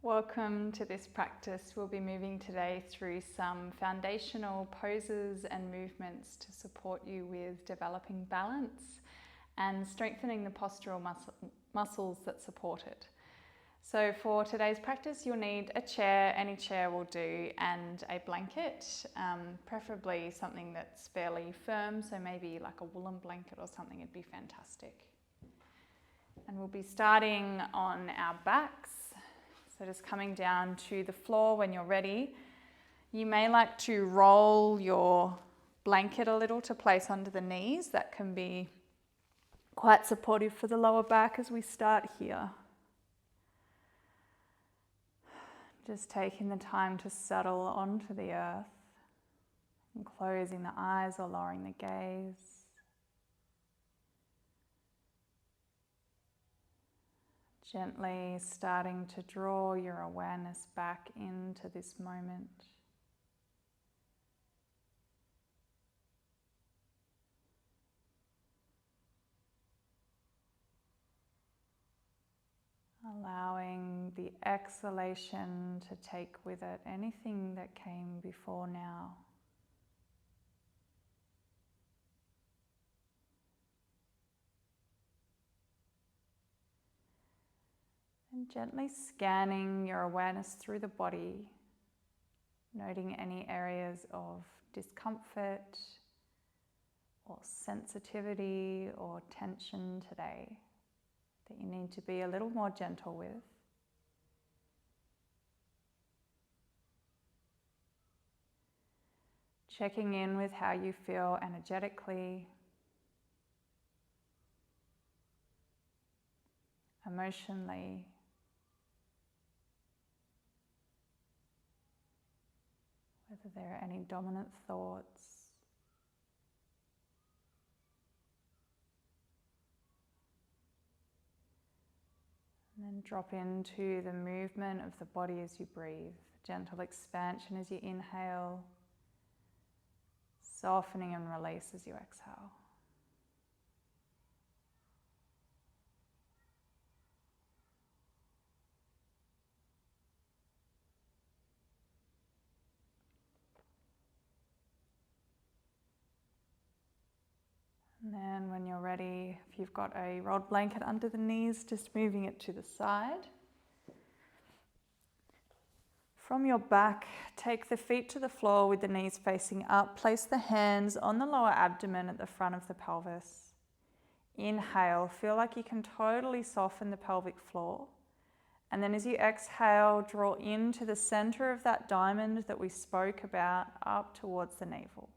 Welcome to this practice. We'll be moving today through some foundational poses and movements to support you with developing balance and strengthening the postural muscles that support it. So for today's practice, you'll need a chair, any chair will do, and a blanket, preferably something that's fairly firm, so maybe like a woolen blanket or something would be fantastic. And we'll be starting on our backs. So just coming down to the floor when you're ready. You may like to roll your blanket a little to place under the knees. That can be quite supportive for the lower back as we start here. Just taking the time to settle onto the earth and closing the eyes or lowering the gaze. Gently starting to draw your awareness back into this moment. Allowing the exhalation to take with it anything that came before now. And gently scanning your awareness through the body, noting any areas of discomfort or sensitivity or tension today that you need to be a little more gentle with. Checking in with how you feel energetically, emotionally, whether there are any dominant thoughts. And then drop into the movement of the body as you breathe. Gentle expansion as you inhale, softening and release as you exhale. And then when you're ready, if you've got a rolled blanket under the knees, just moving it to the side. From your back, take the feet to the floor with the knees facing up. Place the hands on the lower abdomen at the front of the pelvis. Inhale, feel like you can totally soften the pelvic floor. And then as you exhale, draw into the center of that diamond that we spoke about, up towards the navel.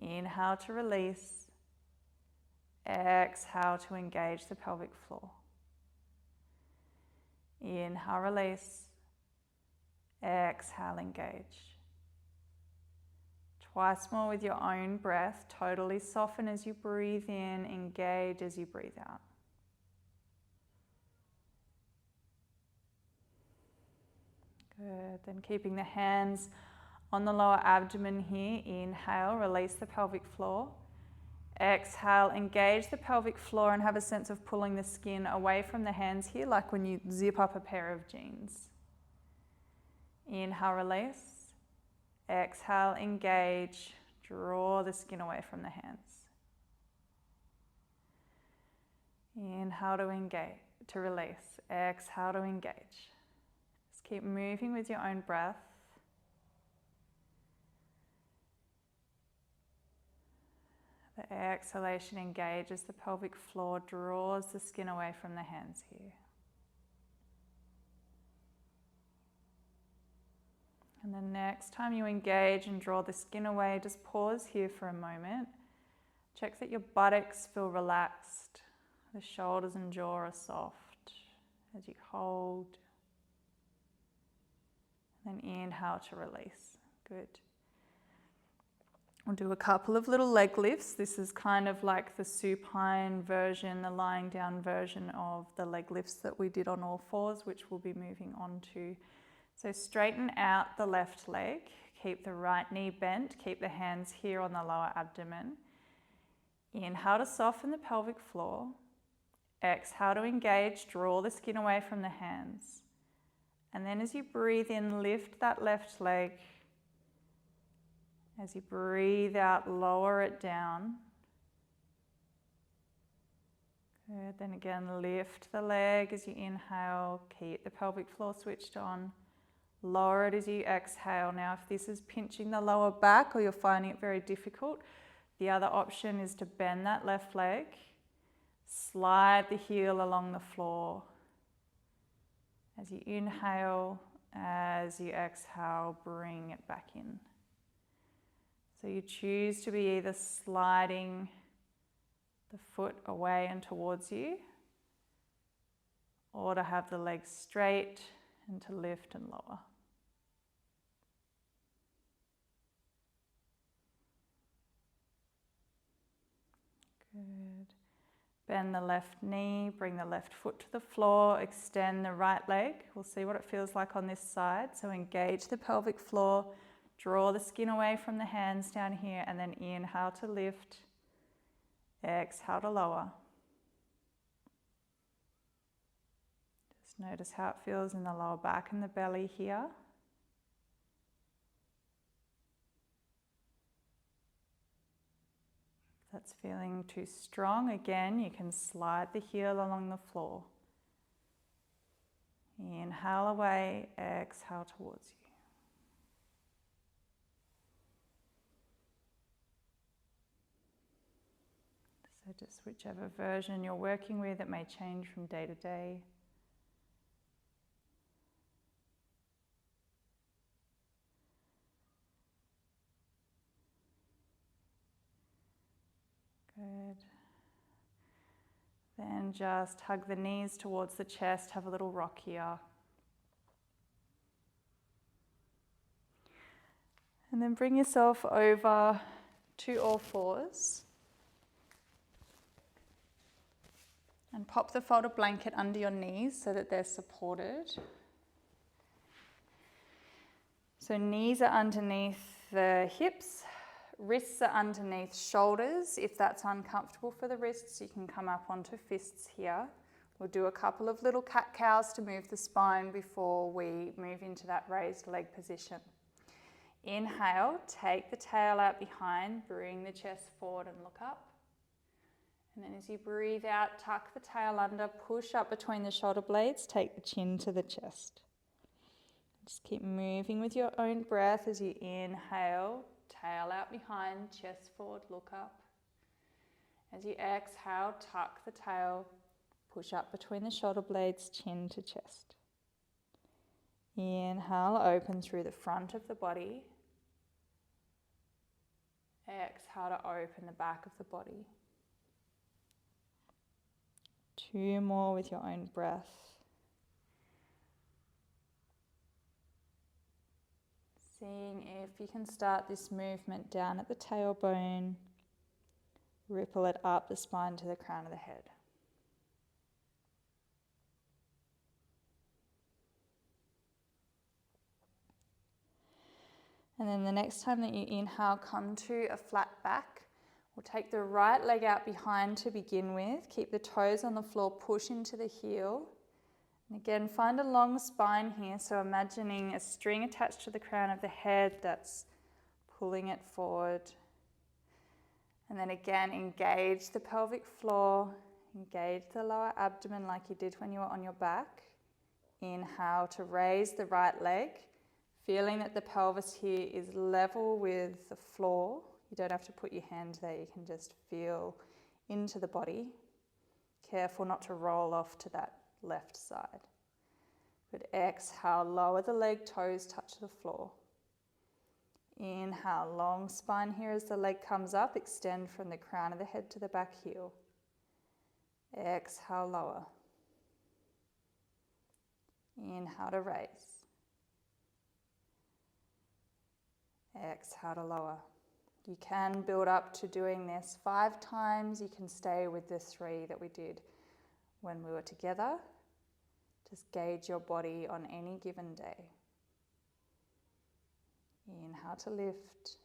Inhale to release. Exhale to engage the pelvic floor. Inhale, release. Exhale, engage. Twice more with your own breath. Totally soften as you breathe in, engage as you breathe out. Good. Then keeping the hands on the lower abdomen here, inhale, release the pelvic floor. Exhale, engage the pelvic floor and have a sense of pulling the skin away from the hands here, like when you zip up a pair of jeans. Inhale, release. Exhale, engage. Draw the skin away from the hands. Inhale to engage, to release. Exhale to engage. Just keep moving with your own breath. The exhalation engages the pelvic floor, draws the skin away from the hands here. And the next time you engage and draw the skin away, just pause here for a moment. Check that your buttocks feel relaxed. The shoulders and jaw are soft as you hold. And then inhale to release. Good. We'll do a couple of little leg lifts. This is kind of like the supine version, the lying down version of the leg lifts that we did on all fours, which we'll be moving on to. So straighten out the left leg, keep the right knee bent, keep the hands here on the lower abdomen. Inhale to soften the pelvic floor. Exhale to engage, draw the skin away from the hands. And then as you breathe in, lift that left leg. As you breathe out, lower it down. Good. Then again, lift the leg as you inhale. Keep the pelvic floor switched on. Lower it as you exhale. Now, if this is pinching the lower back or you're finding it very difficult, the other option is to bend that left leg. Slide the heel along the floor. As you inhale, as you exhale, bring it back in. So you choose to be either sliding the foot away and towards you, or to have the legs straight and to lift and lower. Good. Bend the left knee, bring the left foot to the floor, extend the right leg. We'll see what it feels like on this side. So engage the pelvic floor, draw the skin away from the hands down here, and then inhale to lift, exhale to lower. Just notice how it feels in the lower back and the belly here. If that's feeling too strong, again, you can slide the heel along the floor. Inhale away, exhale towards you. So just whichever version you're working with, it may change from day to day. Good. Then just hug the knees towards the chest, have a little rock here. And then bring yourself over to all fours. And pop the folded blanket under your knees so that they're supported. So knees are underneath the hips, wrists are underneath shoulders. If that's uncomfortable for the wrists, you can come up onto fists here. We'll do a couple of little cat-cows to move the spine before we move into that raised leg position. Inhale, take the tail out behind, bring the chest forward and look up. And then as you breathe out, tuck the tail under, push up between the shoulder blades, take the chin to the chest. Just keep moving with your own breath as you inhale, tail out behind, chest forward, look up. As you exhale, tuck the tail, push up between the shoulder blades, chin to chest. Inhale, open through the front of the body. Exhale to open the back of the body. 2 more with your own breath. Seeing if you can start this movement down at the tailbone, ripple it up the spine to the crown of the head. And then the next time that you inhale, come to a flat back. We'll take the right leg out behind to begin with. Keep the toes on the floor, push into the heel. And again, find a long spine here. So imagining a string attached to the crown of the head that's pulling it forward. And then again, engage the pelvic floor, engage the lower abdomen like you did when you were on your back. Inhale to raise the right leg, feeling that the pelvis here is level with the floor. You don't have to put your hand there, you can just feel into the body. Careful not to roll off to that left side. Good. Exhale, lower the leg, toes touch the floor. Inhale, long spine here as the leg comes up, extend from the crown of the head to the back heel. Exhale, lower. Inhale to raise. Exhale to lower. You can build up to doing this 5 times. You can stay with the 3 that we did when we were together. Just gauge your body on any given day. Inhale to lift.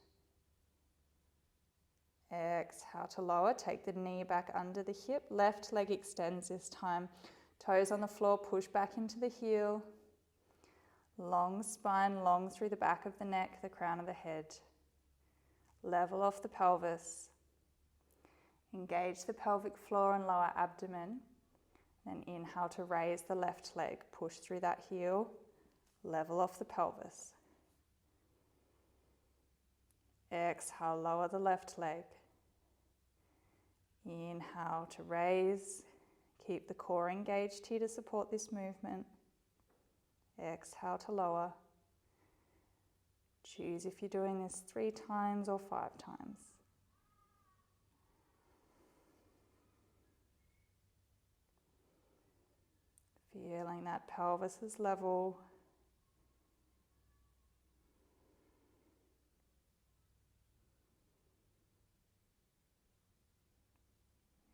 Exhale to lower. Take the knee back under the hip. Left leg extends this time. Toes on the floor, push back into the heel. Long spine, long through the back of the neck, the crown of the head. Level off the pelvis. Engage the pelvic floor and lower abdomen. Then inhale to raise the left leg. Push through that heel. Level off the pelvis. Exhale, lower the left leg. Inhale to raise. Keep the core engaged here to support this movement. Exhale to lower. Choose if you're doing this 3 times or 5 times. Feeling that pelvis is level.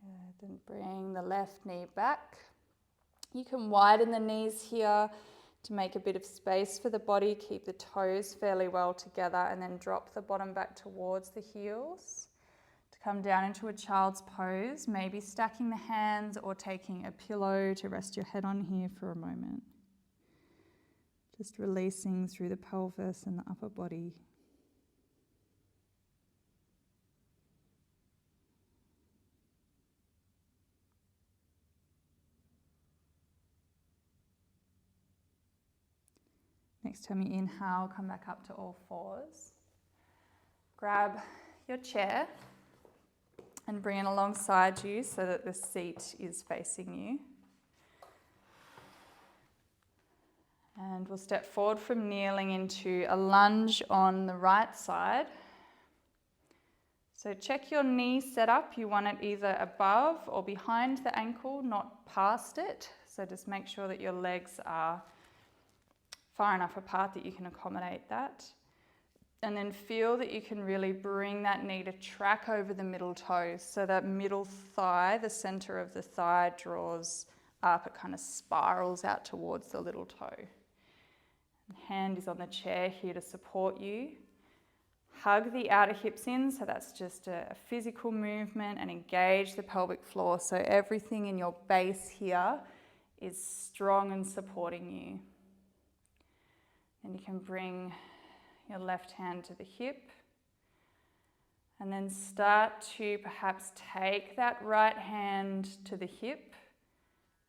Good, and bring the left knee back. You can widen the knees here to make a bit of space for the body. Keep the toes fairly well together and then drop the bottom back towards the heels. To come down into a child's pose, maybe stacking the hands or taking a pillow to rest your head on here for a moment. Just releasing through the pelvis and the upper body. Next time you inhale, come back up to all fours. Grab your chair and bring it alongside you so that the seat is facing you. And we'll step forward from kneeling into a lunge on the right side. So check your knee setup. You want it either above or behind the ankle, not past it. So just make sure that your legs are far enough apart that you can accommodate that. And then feel that you can really bring that knee to track over the middle toes. So that middle thigh, the center of the thigh, draws up. It kind of spirals out towards the little toe. And hand is on the chair here to support you. Hug the outer hips in, so that's just a physical movement, and engage the pelvic floor. So everything in your base here is strong and supporting you. And you can bring your left hand to the hip and then start to perhaps take that right hand to the hip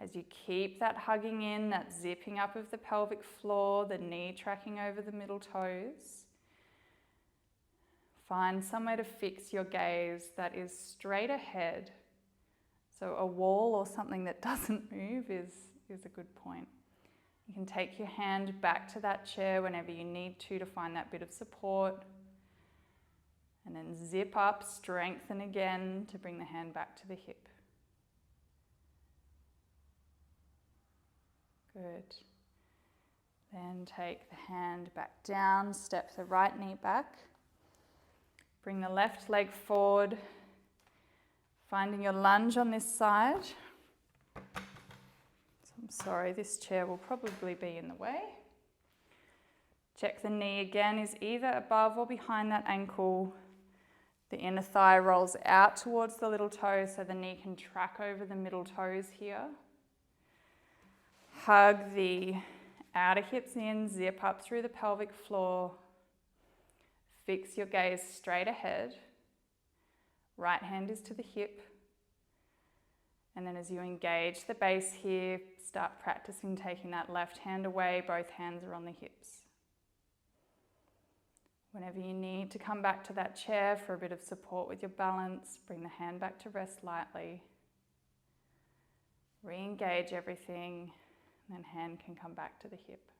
as you keep that hugging in, that zipping up of the pelvic floor, the knee tracking over the middle toes. Find somewhere to fix your gaze that is straight ahead. So a wall or something that doesn't move is a good point. You can take your hand back to that chair whenever you need to find that bit of support. And then zip up, strengthen again to bring the hand back to the hip. Good. Then take the hand back down, step the right knee back. Bring the left leg forward, finding your lunge on this side. I'm sorry, this chair will probably be in the way. Check the knee again is either above or behind that ankle. The inner thigh rolls out towards the little toe so the knee can track over the middle toes here. Hug the outer hips in, zip up through the pelvic floor. Fix your gaze straight ahead. Right hand is to the hip. And then as you engage the base here, start practicing taking that left hand away. Both hands are on the hips. Whenever you need to come back to that chair for a bit of support with your balance, bring the hand back to rest lightly. Re-engage everything, and then hand can come back to the hip.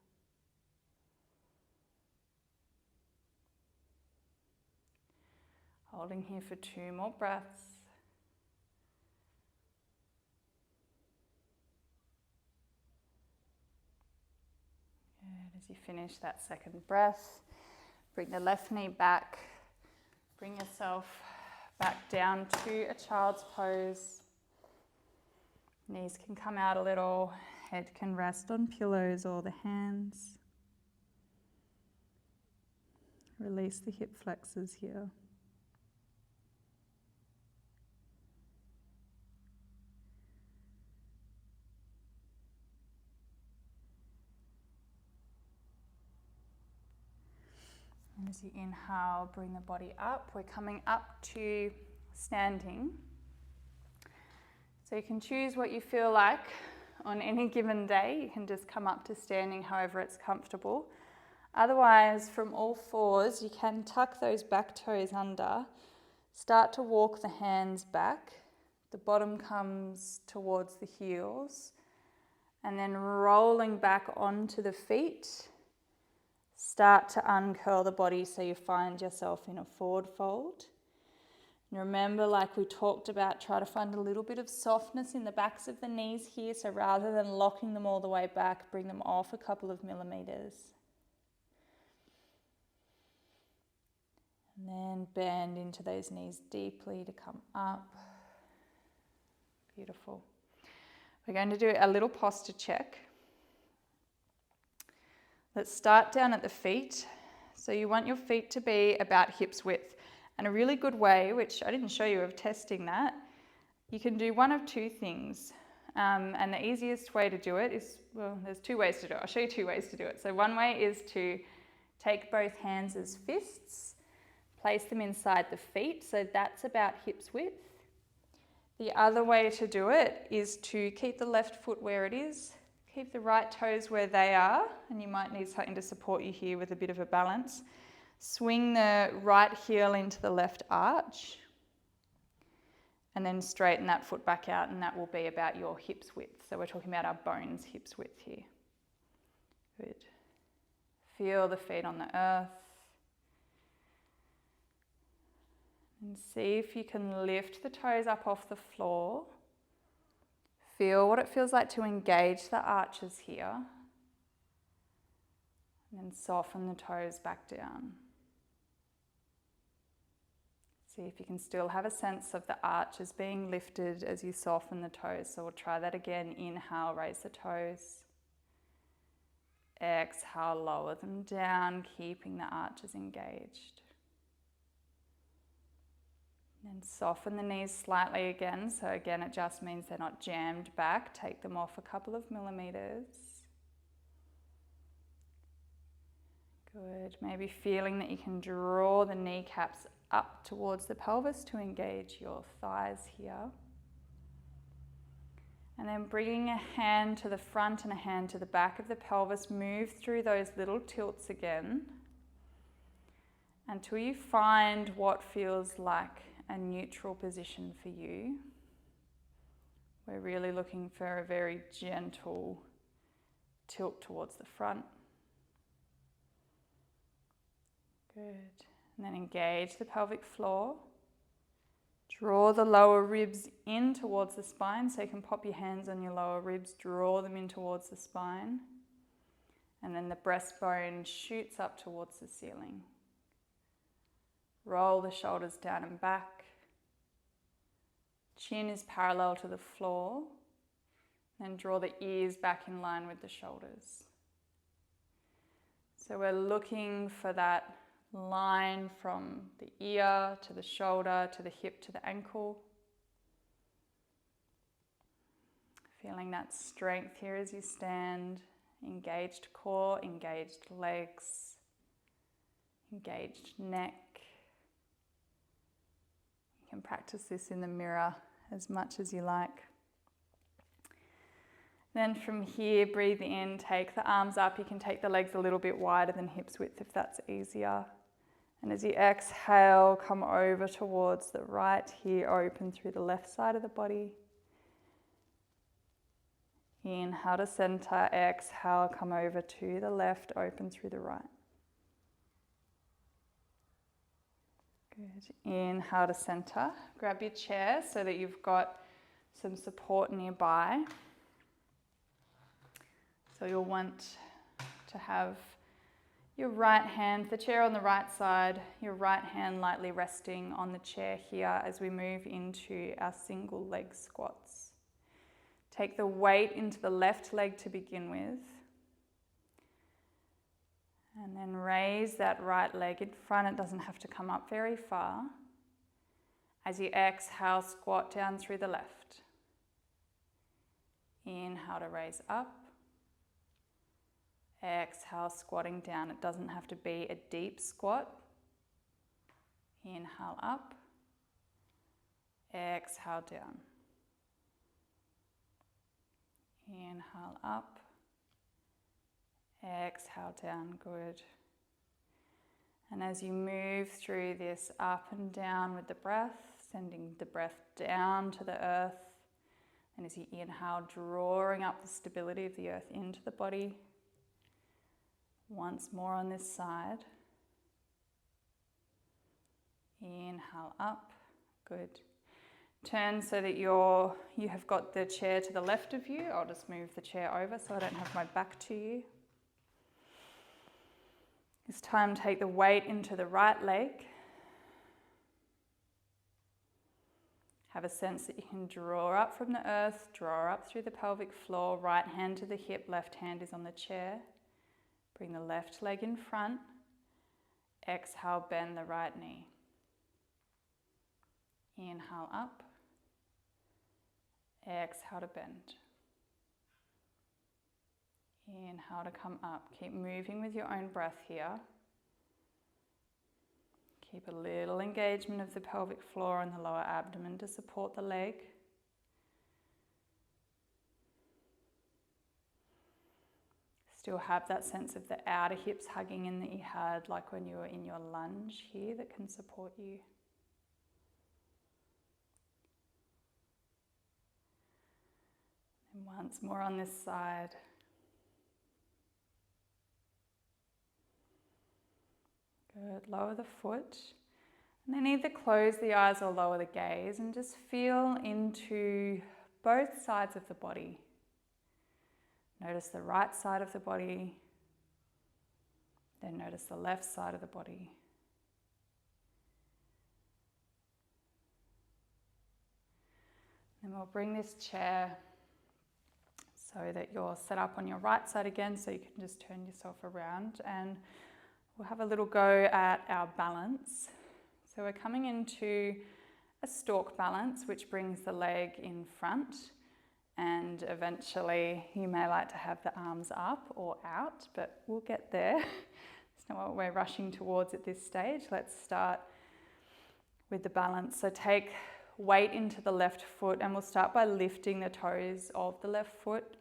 Holding here for 2 more breaths. Good. As you finish that second breath, bring the left knee back. Bring yourself back down to a child's pose. Knees can come out a little. Head can rest on pillows or the hands. Release the hip flexors here. As you inhale, bring the body up. We're coming up to standing. So you can choose what you feel like on any given day. You can just come up to standing however it's comfortable. Otherwise, from all fours, you can tuck those back toes under. Start to walk the hands back. The bottom comes towards the heels. And then rolling back onto the feet. Start to uncurl the body so you find yourself in a forward fold. And remember, like we talked about, try to find a little bit of softness in the backs of the knees here. So rather than locking them all the way back, bring them off a couple of millimeters. And then bend into those knees deeply to come up. Beautiful. We're going to do a little posture check. Let's start down at the feet. So you want your feet to be about hips width. And a really good way, which I didn't show you of testing that, you can do one of two things. And the easiest way to do it is, well, there's two ways to do it. I'll show you two ways to do it. So one way is to take both hands as fists, place them inside the feet. So that's about hips width. The other way to do it is to keep the left foot where it is, keep the right toes where they are, and you might need something to support you here with a bit of a balance. Swing the right heel into the left arch, and then straighten that foot back out, and that will be about your hips width. So we're talking about our bones hips width here. Good. Feel the feet on the earth. And see if you can lift the toes up off the floor. Feel what it feels like to engage the arches here. And then soften the toes back down. See if you can still have a sense of the arches being lifted as you soften the toes. So we'll try that again. Inhale, raise the toes. Exhale, lower them down, keeping the arches engaged. And soften the knees slightly again. So again, it just means they're not jammed back. Take them off a couple of millimeters. Good. Maybe feeling that you can draw the kneecaps up towards the pelvis to engage your thighs here. And then bringing a hand to the front and a hand to the back of the pelvis. Move through those little tilts again until you find what feels like a neutral position for you. We're really looking for a very gentle tilt towards the front. Good. And then engage the pelvic floor. Draw the lower ribs in towards the spine, so you can pop your hands on your lower ribs, draw them in towards the spine. And then the breastbone shoots up towards the ceiling. Roll the shoulders down and back. Chin is parallel to the floor. And draw the ears back in line with the shoulders. So we're looking for that line from the ear to the shoulder to the hip to the ankle. Feeling that strength here as you stand. Engaged core, engaged legs, engaged neck. You can practice this in the mirror as much as you like. Then from here, breathe in, take the arms up. You can take the legs a little bit wider than hips width if that's easier. And as you exhale, come over towards the right here, open through the left side of the body. Inhale to center, exhale, come over to the left, open through the right. Good. Inhale to center. Grab your chair so that you've got some support nearby. So you'll want to have your right hand, the chair on the right side, your right hand lightly resting on the chair here as we move into our single leg squats. Take the weight into the left leg to begin with. And then raise that right leg in front. It doesn't have to come up very far. As you exhale, squat down through the left. Inhale to raise up. Exhale, squatting down. It doesn't have to be a deep squat. Inhale up. Exhale down. Inhale up. Exhale down. Good. And as you move through this up and down with the breath, sending the breath down to the earth, and as you inhale, drawing up the stability of the earth into the body. Once more on this side. Inhale up. Good. Turn so that you have got the chair to the left of you. I'll just move the chair over so I don't have my back to you. This time, take the weight into the right leg. Have a sense that you can draw up from the earth, draw up through the pelvic floor, right hand to the hip, left hand is on the chair. Bring the left leg in front. Exhale, bend the right knee. Inhale up. Exhale to bend. Inhale to come up. Keep moving with your own breath here. Keep a little engagement of the pelvic floor and the lower abdomen to support the leg. Still have that sense of the outer hips hugging in that you had like when you were in your lunge here that can support you. And once more on this side. Good, lower the foot. And then either close the eyes or lower the gaze and just feel into both sides of the body. Notice the right side of the body, then notice the left side of the body. And we'll bring this chair so that you're set up on your right side again, so you can just turn yourself around, and we'll have a little go at our balance. So we're coming into a stalk balance, which brings the leg in front, and eventually you may like to have the arms up or out, but we'll get there. It's not what we're rushing towards at this stage. Let's start with the balance. So take weight into the left foot, and we'll start by lifting the toes of the left foot.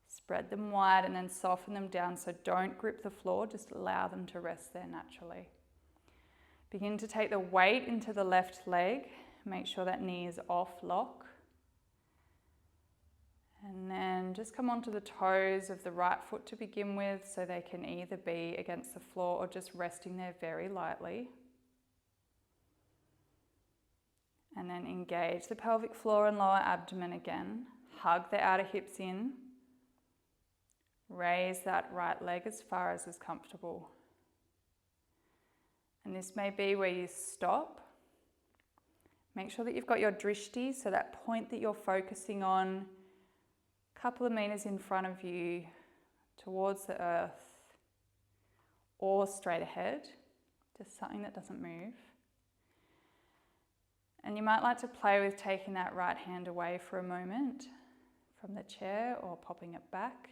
Spread them wide and then soften them down, so don't grip the floor, just allow them to rest there naturally. Begin to take the weight into the left leg. Make sure that knee is off lock. And then just come onto the toes of the right foot to begin with, so they can either be against the floor or just resting there very lightly. And then engage the pelvic floor and lower abdomen again. Hug the outer hips in. Raise that right leg as far as is comfortable. And this may be where you stop. Make sure that you've got your drishti, so that point that you're focusing on, a couple of meters in front of you, towards the earth, or straight ahead, just something that doesn't move. And you might like to play with taking that right hand away for a moment from the chair or popping it back.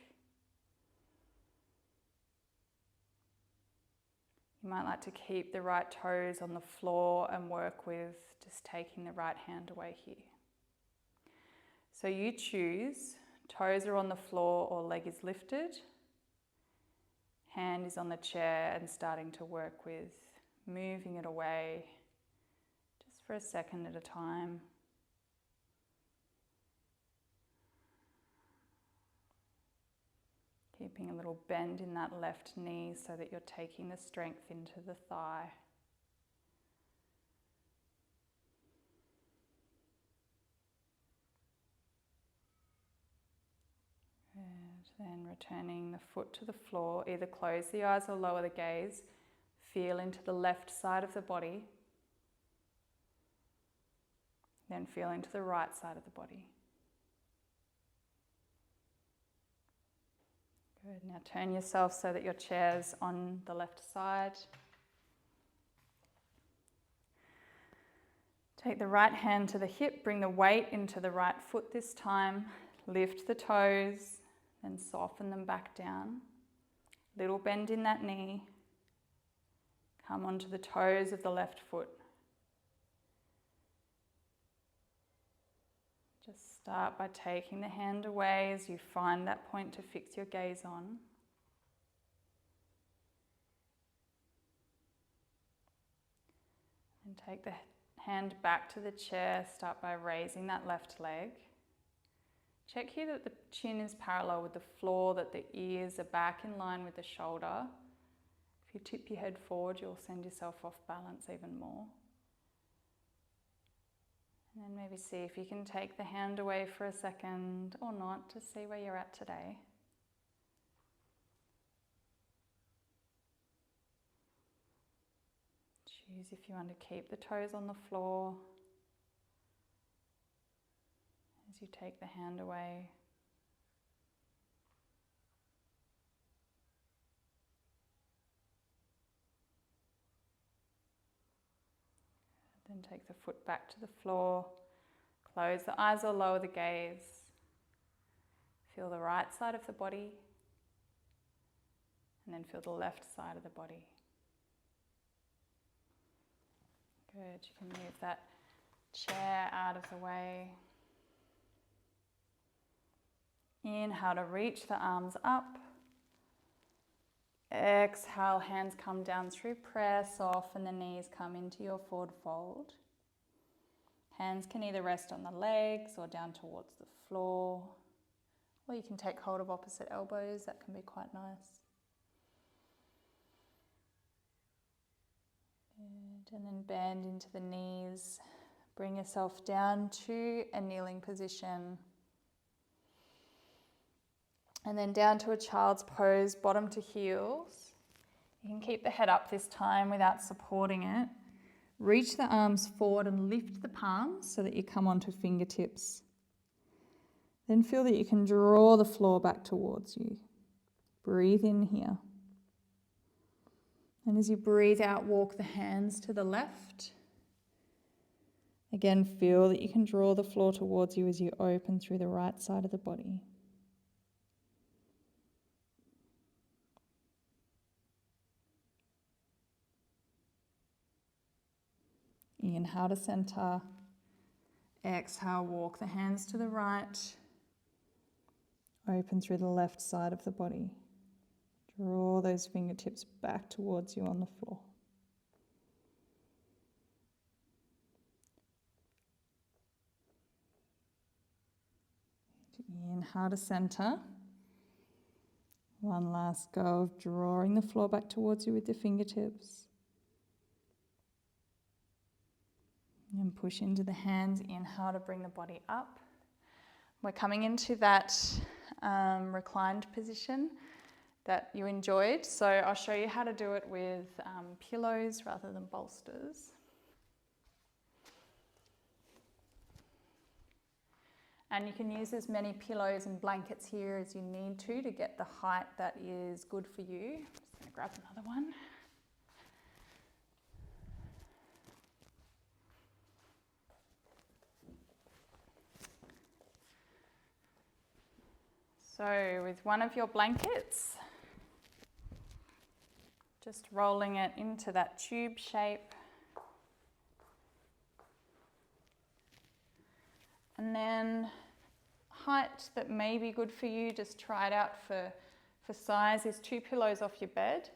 You might like to keep the right toes on the floor and work with just taking the right hand away here. So you choose, toes are on the floor or leg is lifted, hand is on the chair, and starting to work with moving it away just for a second at a time. Keeping a little bend in that left knee so that you're taking the strength into the thigh. Good. Then returning the foot to the floor, either close the eyes or lower the gaze. Feel into the left side of the body. Then feel into the right side of the body. Good. Now turn yourself so that your chair's on the left side. Take the right hand to the hip, bring the weight into the right foot this time. Lift the toes, then soften them back down. Little bend in that knee. Come onto the toes of the left foot. Start by taking the hand away as you find that point to fix your gaze on. And take the hand back to the chair. Start by raising that left leg. Check here that the chin is parallel with the floor, that the ears are back in line with the shoulder. If you tip your head forward, you'll send yourself off balance even more. And then maybe see if you can take the hand away for a second or not to see where you're at today. Choose if you want to keep the toes on the floor as you take the hand away. Then take the foot back to the floor. Close the eyes or lower the gaze. Feel the right side of the body. And then feel the left side of the body. Good. You can move that chair out of the way. Inhale to reach the arms up. Exhale, hands come down through prayer, soften the knees, come into your forward fold. Hands can either rest on the legs or down towards the floor. Or you can take hold of opposite elbows, that can be quite nice. Good. And then bend into the knees. Bring yourself down to a kneeling position. And then down to a child's pose, bottom to heels. You can keep the head up this time without supporting it. Reach the arms forward and lift the palms so that you come onto fingertips. Then feel that you can draw the floor back towards you. Breathe in here. And as you breathe out, walk the hands to the left. Again, feel that you can draw the floor towards you as you open through the right side of the body. Inhale to center. Exhale, walk the hands to the right. Open through the left side of the body. Draw those fingertips back towards you on the floor. Inhale to center. One last go of drawing the floor back towards you with the fingertips. And push into the hands. Inhale to bring the body up. We're coming into that reclined position that you enjoyed. So I'll show you how to do it with pillows rather than bolsters. And you can use as many pillows and blankets here as you need to get the height that is good for you. I'm just going to grab another one. So with one of your blankets, just rolling it into that tube shape. And then height that may be good for you, just try it out for size, is 2 pillows off your bed.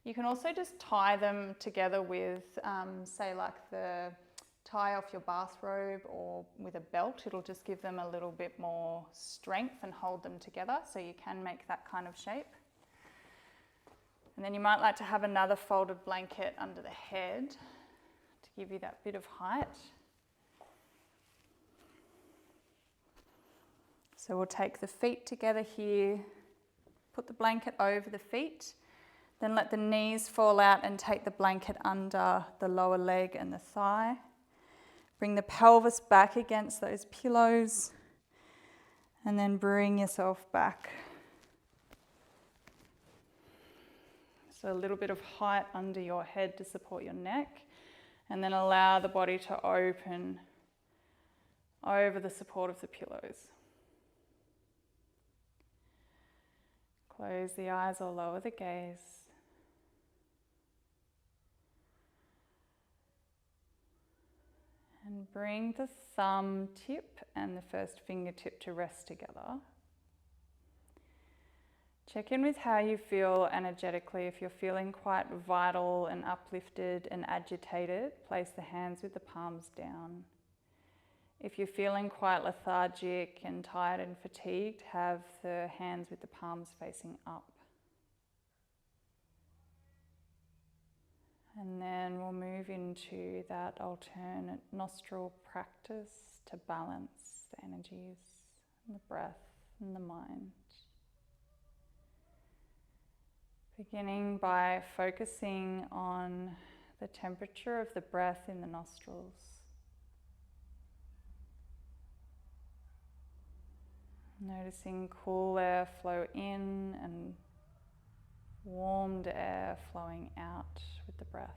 You can also just tie them together with, say like the tie off your bathrobe or with a belt. It'll just give them a little bit more strength and hold them together, so you can make that kind of shape. And then you might like to have another folded blanket under the head to give you that bit of height. So we'll take the feet together here, put the blanket over the feet, then let the knees fall out and take the blanket under the lower leg and the thigh. Bring the pelvis back against those pillows and then bring yourself back. So a little bit of height under your head to support your neck, and then allow the body to open over the support of the pillows. Close the eyes or lower the gaze. And And bring the thumb tip and the first fingertip to rest together. Check in with how you feel energetically. If you're feeling quite vital and uplifted and agitated, place the hands with the palms down. If you're feeling quite lethargic and tired and fatigued, have the hands with the palms facing up. And then we'll move into that alternate nostril practice to balance the energies and the breath and the mind. Beginning by focusing on the temperature of the breath in the nostrils. Noticing cool air flow in and warmed air flowing out with the breath.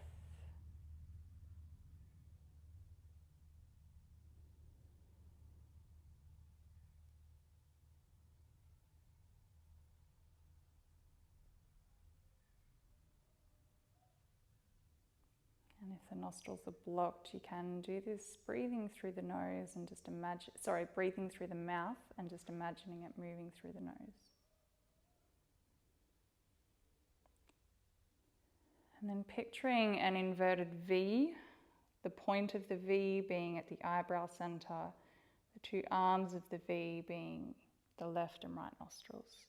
And if the nostrils are blocked, you can do this breathing through the nose and just breathing through the mouth and just imagining it moving through the nose. And then picturing an inverted V, the point of the V being at the eyebrow center, the two arms of the V being the left and right nostrils.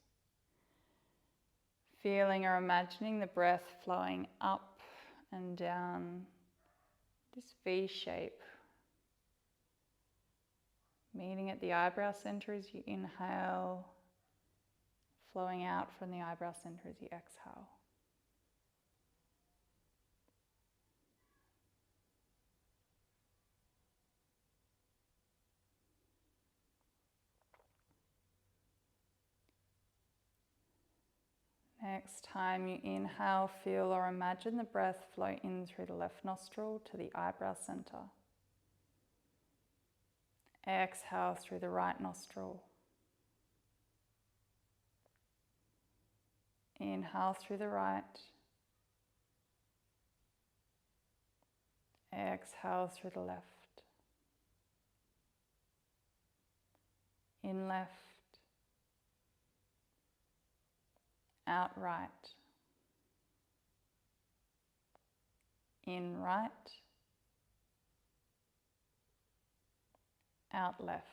Feeling or imagining the breath flowing up and down this V shape, meeting at the eyebrow center as you inhale, flowing out from the eyebrow center as you exhale. Next time you inhale, feel or imagine the breath flow in through the left nostril to the eyebrow center. Exhale through the right nostril. Inhale through the right. Exhale through the left. In left. Out right. In right. Out left.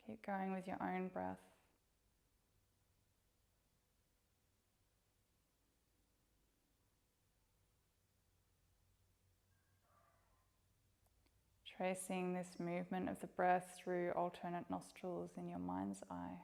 Keep going with your own breath. Tracing this movement of the breath through alternate nostrils in your mind's eye.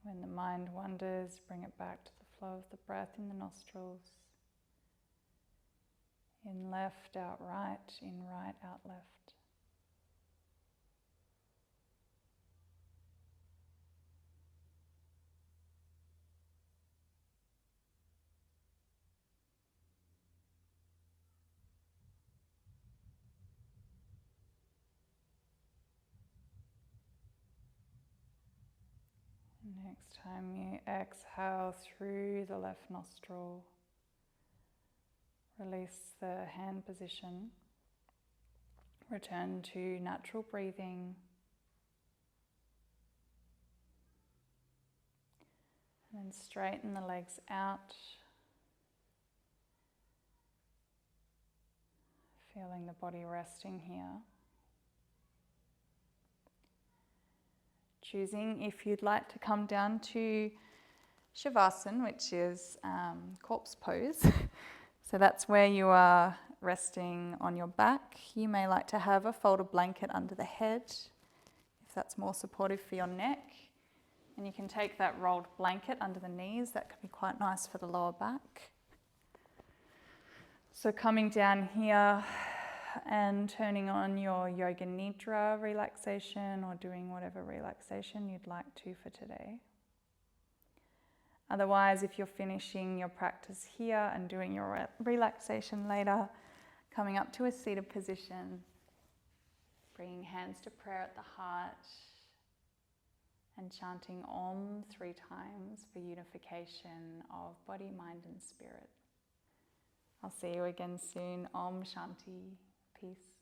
When the mind wanders, bring it back to the flow of the breath in the nostrils. In left, out right, in right, out left. Next time you exhale through the left nostril, release the hand position Return to natural breathing. And then straighten the legs out. Feeling the body resting here. Choosing if you'd like to come down to Shavasana, which is corpse pose. So that's where you are resting on your back. You may like to have a folded blanket under the head, if that's more supportive for your neck. And you can take that rolled blanket under the knees. That can be quite nice for the lower back. So coming down here and turning on your Yoga Nidra relaxation, or doing whatever relaxation you'd like to for today. Otherwise, if you're finishing your practice here and doing your relaxation later, coming up to a seated position, bringing hands to prayer at the heart, and chanting Om 3 times for unification of body, mind and spirit. I'll see you again soon. Om Shanti. Peace.